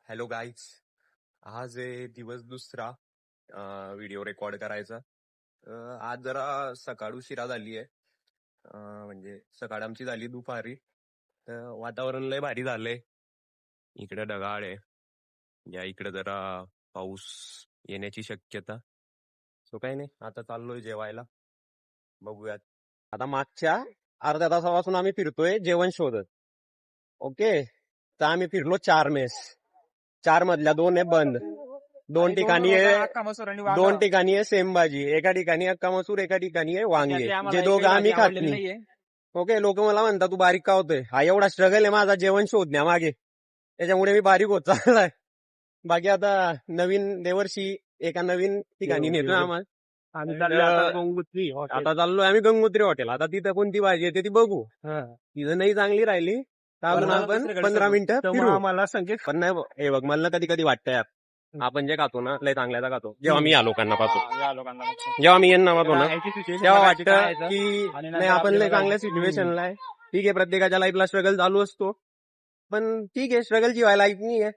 Hello guys. आज आहे दिवस दुसरा व्हिडिओ रेकॉर्ड करायचा. आज जरा सकाळ उशिरा झाली आहे. म्हणजे सकाळ आमची झाली दुपारी. वातावरण लय भारी झालंय. इकडे ढगाळ आहे. या इकडे जरा पाऊस येण्याची शक्यता. सो काही नाही, आता चाललोय जेवायला. बघूयात. आता मागच्या अर्ध्या तासापासून आम्ही फिरतोय जेवण शोधत. ओके, तर आम्ही फिरलो 4 मेस. 4 मधल्या 2 आहे बंद. दोन ठिकाणी आहे सेम भाजी. एका ठिकाणी अक्का मसूर, एका ठिकाणी आहे वांगी. जे दोघं आम्ही खात नाही. ओके, लोक मला म्हणतात तू बारीक का होतोय. हा एवढा स्ट्रगल आहे माझा जेवण शोधण्यामागे, त्याच्यामुळे मी बारीक होत चाललाय. बाकी आता नवीन देवर्षी एका नवीन ठिकाणी नेतो आम्हाला. आता चाललोय आम्ही गंगोत्री हॉटेल. आता तिथं कोणती भाजी येते ती बघू. तिथं नाही चांगली राहिली तर आपण 15 मिनिटं आम्हाला संकेत. पण नाही हे बघ, मला कधी कधी वाटतं यार, आपण जे खातो ना लय चांगल्याचा खातो. जेव्हा मी या लोकांना पाहतो, जेव्हा मी यांना पाहतो ना, तेव्हा वाटतं की नाही आपण लय चांगल्या सिच्युएशनला आहे. ठीक आहे, प्रत्येकाच्या लाईफला स्ट्रगल चालू असतो, पण ठीक आहे, स्ट्रगलची लाईफ नाही आहे.